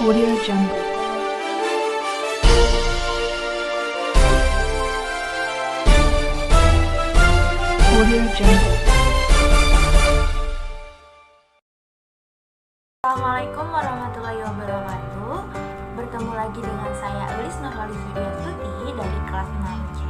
Audio Jungle. Audio Jungle. Assalamualaikum warahmatullahi wabarakatuh. Bertemu lagi dengan saya Elis Nurhali Sudiastuti dari kelas 6C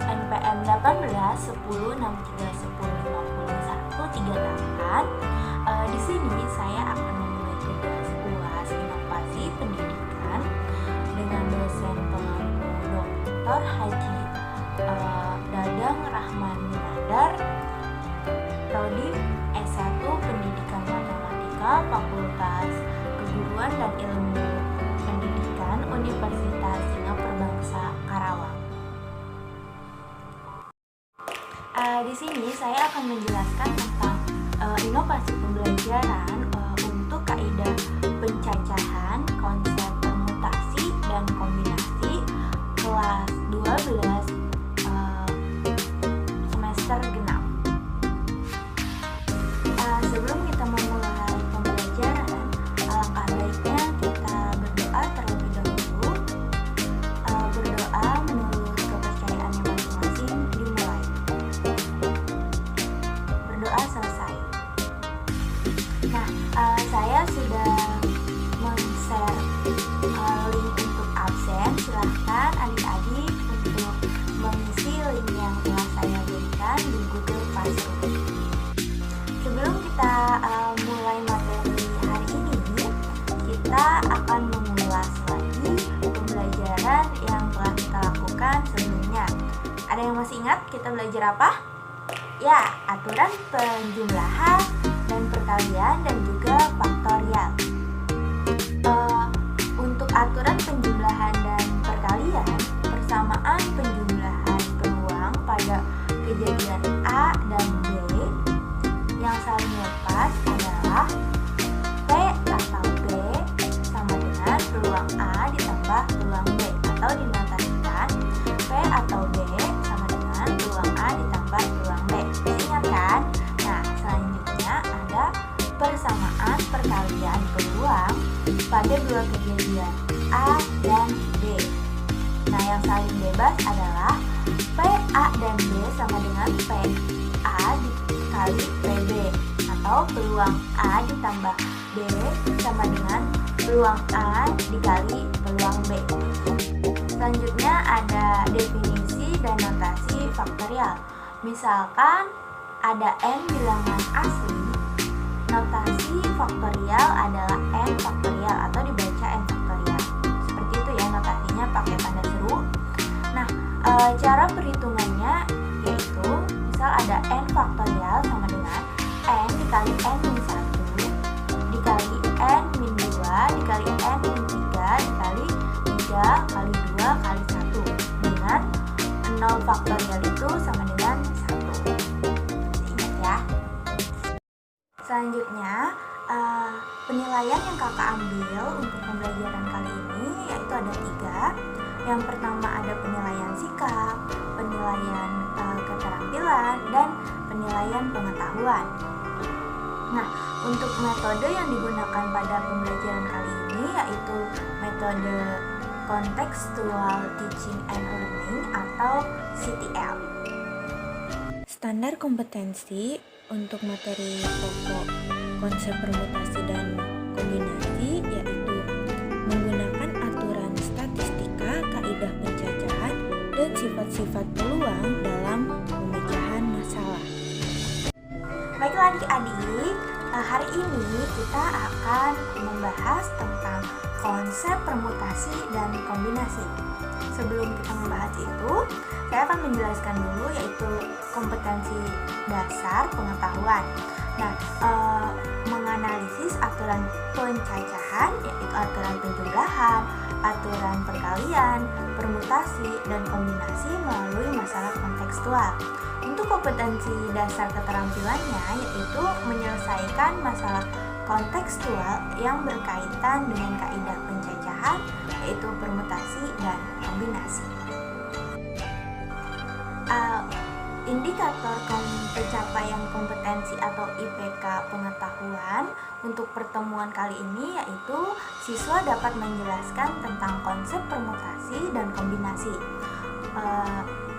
NPM 18 10 63 10 51 38. Di sini saya akan memulai tugas UAS Inovasi Pendidikan dengan dosen pengampu Dr. Haji Dadang Rahman Munandar, Prodi S1 Pendidikan Matematika, Fakultas Keguruan dan Ilmu Pendidikan Universitas Singapura Bangsa Karawang. Di sini saya akan menjelaskan tentang inovasi pembelajaran untuk kaidah pencacahan, konsep permutasi dan kombinasi kelas 12 semester genap. Sebelum kita memulai pembelajaran, alangkah baiknya kita berdoa terlebih dahulu. Berdoa menurut kepercayaannya masing-masing dimulai. Berdoa selesai. Nah, saya sudah men-share link untuk absen. Silahkan adik-adik untuk mengisi link yang telah saya berikan di Google Classroom. Sebelum kita mulai materi hari ini, kita akan mengulas lagi pembelajaran yang telah kita lakukan sebelumnya. Ada yang masih ingat kita belajar apa? Ya, aturan penjumlahan dan perkalian dan juga faktorial. Untuk aturan penjumlahan dan perkalian, persamaan penjumlahan peluang pada kejadian A dan B yang saling lepas adalah P atau B sama dengan peluang A ditambah peluang B, atau dinotasikan P atau B sama dengan peluang A ditambah peluang B. Ingat kan? Nah, selanjutnya ada persamaan perkalian peluang pada dua kejadian A dan B. Nah, yang saling bebas adalah PA dan B sama dengan PA dikali PB, atau peluang A ditambah B sama dengan peluang A dikali peluang B. Selanjutnya ada definisi dan notasi faktorial. Misalkan ada n bilangan asli, notasi faktorial adalah n faktorial atau dibaca n faktorial. Seperti itu ya notasinya, pakai tanda seru. Nah, cara perhitungannya yaitu misal ada n faktorial sama dengan n dikali n min 1 dikali n min 2 dikali n min 3 dikali 3 kali 2 kali 1, dengan 0 faktorial itu sama dengan 1. Ingat ya. Selanjutnya, penilaian yang kakak ambil untuk pembelajaran kali ini yaitu ada 3. Yang pertama ada penilaian sikap, penilaian keterampilan, dan penilaian pengetahuan. Nah, untuk metode yang digunakan pada pembelajaran kali ini yaitu metode Contextual Teaching and Learning atau CTL. Standar kompetensi untuk materi pokok konsep permutasi dan kombinasi yaitu menggunakan aturan statistika, kaidah pencacahan, dan sifat-sifat peluang dalam pemecahan masalah. Baiklah adik-adik, hari ini kita akan membahas tentang konsep permutasi dan kombinasi. Sebelum kita membahas itu, saya akan menjelaskan dulu yaitu kompetensi dasar pengetahuan. Nah, menganalisis aturan pencacahan yaitu aturan penjumlahan, aturan perkalian, permutasi, dan kombinasi melalui masalah kontekstual. Untuk kompetensi dasar keterampilannya yaitu menyelesaikan masalah kontekstual yang berkaitan dengan kaidah pencacahan yaitu permutasi dan kombinasi. Indikator pencapaian kompetensi atau IPK pengetahuan untuk pertemuan kali ini yaitu siswa dapat menjelaskan tentang konsep permutasi dan kombinasi.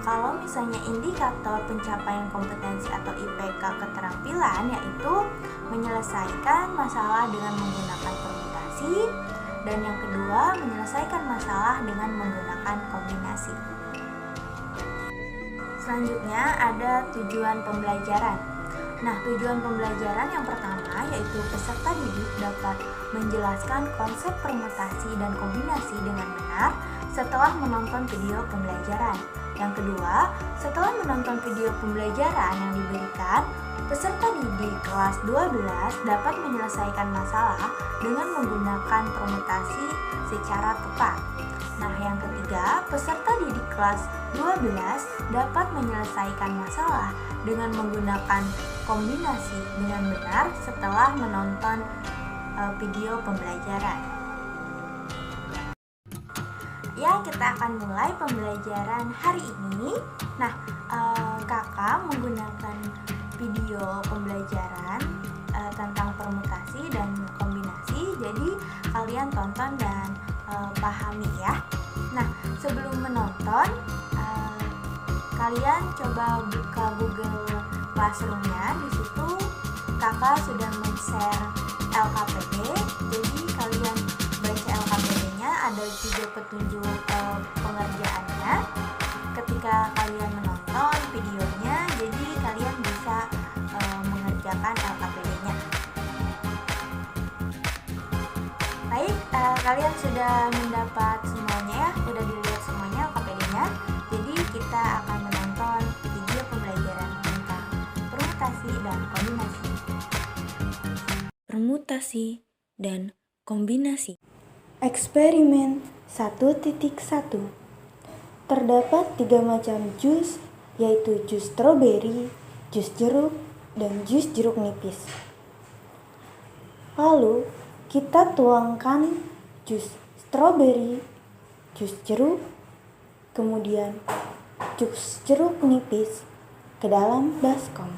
Kalau misalnya indikator pencapaian kompetensi atau IPK keterampilan yaitu menyelesaikan masalah dengan menggunakan permutasi, dan yang kedua menyelesaikan masalah dengan menggunakan kombinasi. Selanjutnya ada tujuan pembelajaran. Nah, tujuan pembelajaran yang pertama yaitu peserta didik dapat menjelaskan konsep permutasi dan kombinasi dengan benar setelah menonton video pembelajaran. Yang kedua, setelah menonton video pembelajaran yang diberikan, peserta didik kelas 12 dapat menyelesaikan masalah dengan menggunakan permutasi secara tepat. Nah, yang ketiga, peserta didik kelas 12 dapat menyelesaikan masalah dengan menggunakan kombinasi dengan benar setelah menonton video pembelajaran. Ya, kita akan mulai pembelajaran hari ini. Nah, kakak menggunakan video pembelajaran tentang permutasi dan kombinasi. Jadi, kalian tonton dan pahami ya. Nah, sebelum menonton, kalian coba buka Google Classroom-nya. Di situ kakak sudah men-share LKPD. Jadi kalian baca LKPD-nya, ada juga petunjuk pengerjaannya. Ketika kalian menonton videonya, jadi kalian bisa mengerjakan LKPD-nya. Baik, kalian sudah mendapat semuanya ya, sudah dilihat semuanya LKPD-nya. Jadi kita akan menonton video pembelajaran tentang permutasi dan kombinasi. Permutasi dan kombinasi. Eksperimen 1.1. Terdapat 3 macam jus, yaitu jus stroberi, jus jeruk, dan jus jeruk nipis. Lalu, kita tuangkan jus stroberi, jus jeruk, kemudian jus jeruk nipis ke dalam baskom.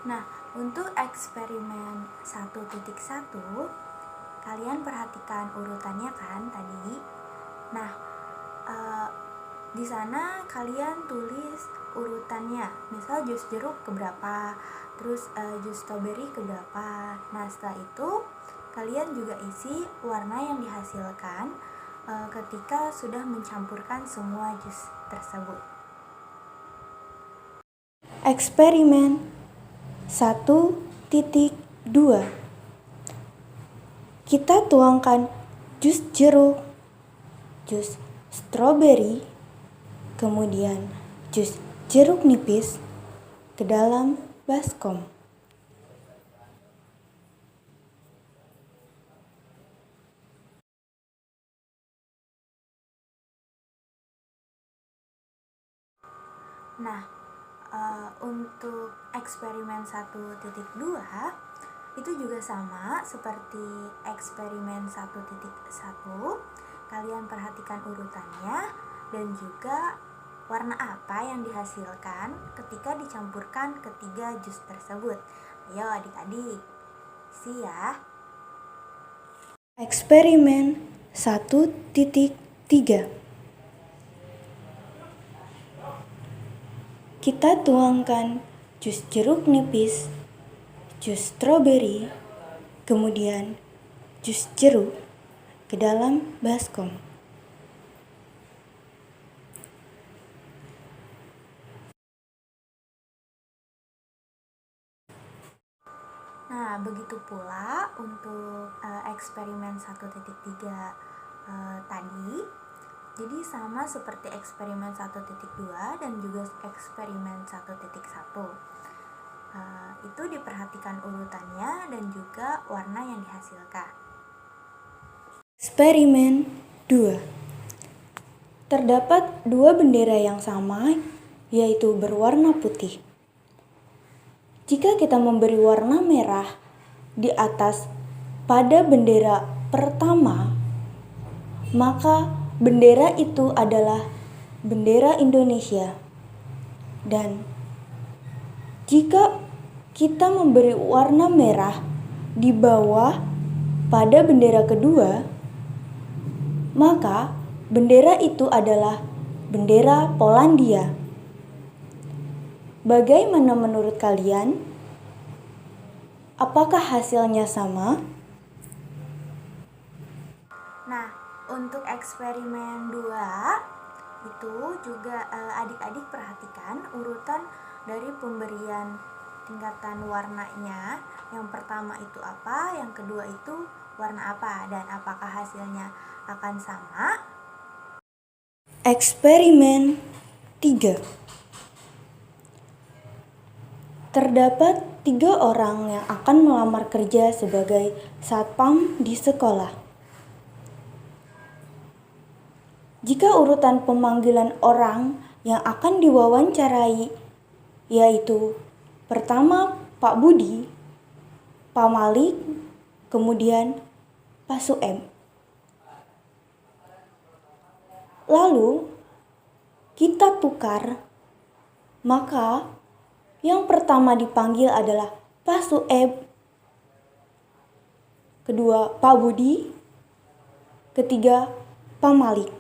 Nah, untuk eksperimen 1.1, kalian perhatikan urutannya kan tadi. Nah, di sana kalian tulis urutannya. Misal jus jeruk keberapa, terus jus stroberi keberapa. Nah, setelah itu kalian juga isi warna yang dihasilkan ketika sudah mencampurkan semua jus tersebut. Eksperimen 1.2. Kita tuangkan jus jeruk, jus stroberi, kemudian jus jeruk nipis ke dalam baskom. Nah, untuk eksperimen 1.2 itu juga sama seperti eksperimen 1.1. Kalian perhatikan urutannya dan juga warna apa yang dihasilkan ketika dicampurkan ketiga jus tersebut. Ayo adik-adik, isi ya. Eksperimen 1.3. Kita tuangkan jus jeruk nipis, jus stroberi, kemudian jus jeruk ke dalam baskom. Nah, begitu pula untuk eksperimen 1.3 tadi. Jadi sama seperti eksperimen 1.2 dan juga eksperimen 1.1. Itu diperhatikan urutannya dan juga warna yang dihasilkan. Eksperimen 2. Terdapat 2 bendera yang sama, yaitu berwarna putih. Jika kita memberi warna merah di atas pada bendera pertama, maka bendera itu adalah bendera Indonesia. Dan jika kita memberi warna merah di bawah pada bendera kedua, maka bendera itu adalah bendera Polandia. Bagaimana menurut kalian? Apakah hasilnya sama? Nah, untuk eksperimen 2 itu juga adik-adik perhatikan urutan dari pemberian tingkatan warnanya. Yang pertama itu apa, yang kedua itu warna apa, dan apakah hasilnya akan sama? Eksperimen 3. Terdapat 3 orang yang akan melamar kerja sebagai satpam di sekolah. Jika urutan pemanggilan orang yang akan diwawancarai yaitu pertama Pak Budi, Pak Malik, kemudian Pak Suem. Lalu kita tukar, maka yang pertama dipanggil adalah Pak Suem, kedua Pak Budi, ketiga Pak Malik.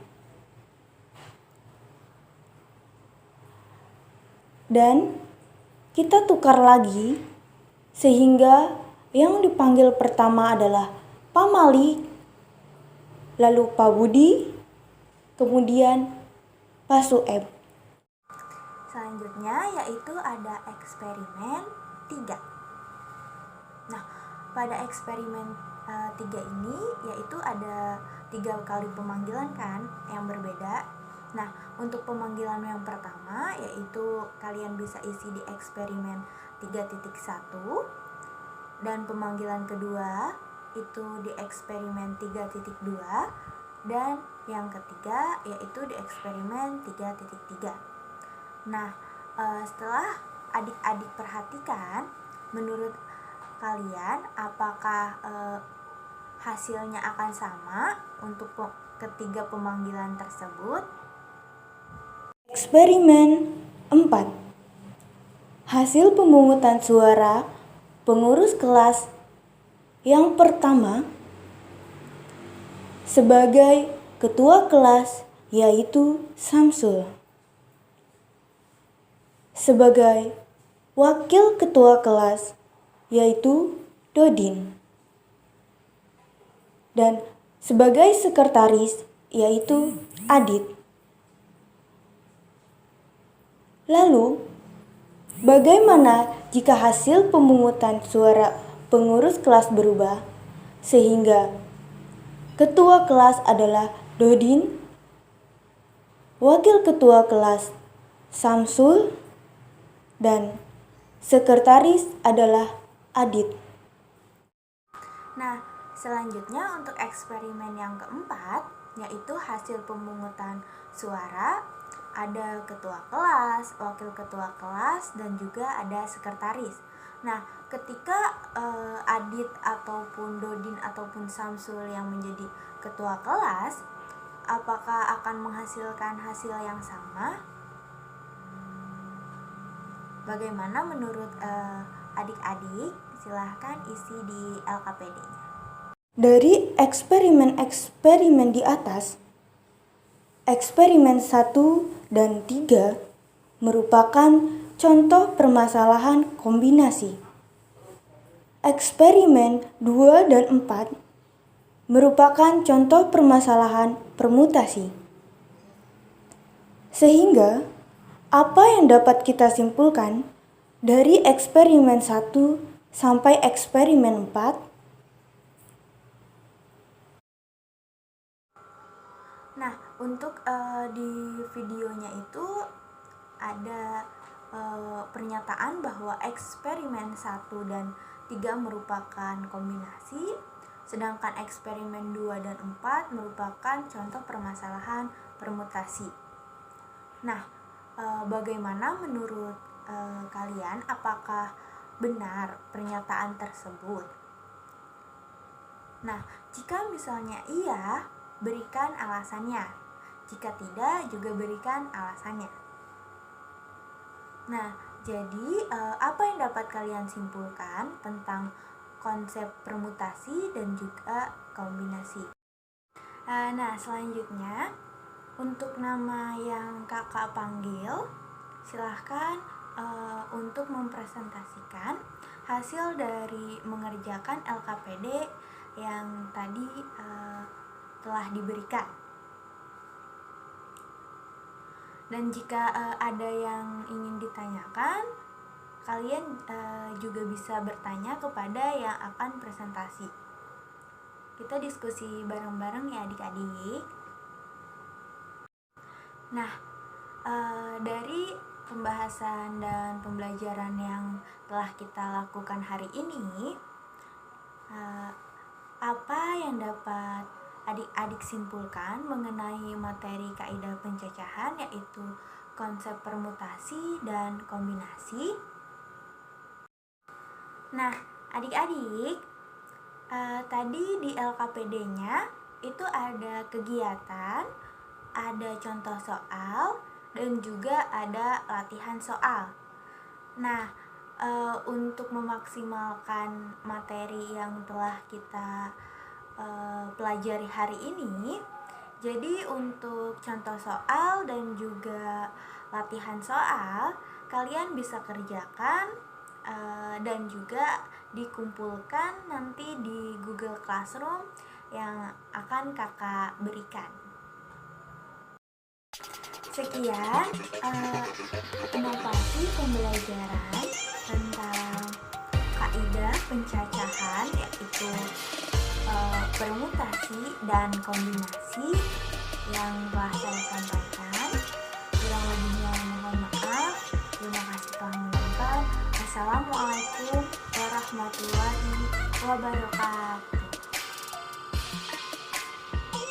Dan kita tukar lagi sehingga yang dipanggil pertama adalah Pak Malik, lalu Pak Budi, kemudian Pak Suem. Selanjutnya yaitu ada eksperimen 3. Nah, pada eksperimen 3 ini yaitu ada 3 kali pemanggilan kan yang berbeda. Nah, untuk pemanggilan yang pertama yaitu kalian bisa isi di eksperimen 3.1, dan pemanggilan kedua itu di eksperimen 3.2, dan yang ketiga yaitu di eksperimen 3.3. Nah, setelah adik-adik perhatikan, menurut kalian apakah hasilnya akan sama untuk ketiga pemanggilan tersebut? Eksperimen 4. Hasil pemungutan suara pengurus kelas yang pertama sebagai ketua kelas yaitu Samsul. Sebagai wakil ketua kelas yaitu Dodin. Dan sebagai sekretaris yaitu Adit. Lalu, bagaimana jika hasil pemungutan suara pengurus kelas berubah sehingga ketua kelas adalah Dodin, wakil ketua kelas Samsul, dan sekretaris adalah Adit? Nah, selanjutnya untuk eksperimen yang keempat yaitu hasil pemungutan suara, ada ketua kelas, wakil ketua kelas, dan juga ada sekretaris. Nah, ketika Adit ataupun Dodin ataupun Samsul yang menjadi ketua kelas, apakah akan menghasilkan hasil yang sama? Bagaimana menurut adik-adik? Silahkan isi di LKPD-nya. Dari eksperimen-eksperimen di atas, eksperimen 1 dan 3 merupakan contoh permasalahan kombinasi. Eksperimen 2 dan 4 merupakan contoh permasalahan permutasi. Sehingga, apa yang dapat kita simpulkan dari eksperimen 1 sampai eksperimen 4? Nah, untuk di videonya itu ada pernyataan bahwa eksperimen 1 dan 3 merupakan kombinasi, sedangkan eksperimen 2 dan 4 merupakan contoh permasalahan permutasi. Nah, bagaimana menurut kalian, apakah benar pernyataan tersebut? Nah, jika misalnya iya, berikan alasannya. Jika tidak, juga berikan alasannya. Nah, jadi apa yang dapat kalian simpulkan tentang konsep permutasi dan juga kombinasi? Nah, selanjutnya untuk nama yang kakak panggil, silahkan untuk mempresentasikan hasil dari mengerjakan LKPD yang tadi telah diberikan. Dan jika ada yang ingin ditanyakan, kalian juga bisa bertanya kepada yang akan presentasi. Kita diskusi bareng-bareng ya adik-adik. Nah, dari pembahasan dan pembelajaran yang telah kita lakukan hari ini, apa yang dapat adik-adik simpulkan mengenai materi kaidah pencacahan, yaitu konsep permutasi dan kombinasi? Nah, adik-adik, tadi di LKPD-nya itu ada kegiatan, ada contoh soal, dan juga ada latihan soal. Nah, untuk memaksimalkan materi yang telah kita pelajari hari ini, jadi untuk contoh soal dan juga latihan soal, kalian bisa kerjakan dan juga dikumpulkan nanti di Google Classroom yang akan kakak berikan. Sekian inovasi pembelajaran tentang kaidah pencacahan, yaitu permutasi dan kombinasi yang telah saya sampaikan. Kurang lebihnya mohon maaf. Terima kasih telah menonton. Assalamualaikum warahmatullahi wabarakatuh.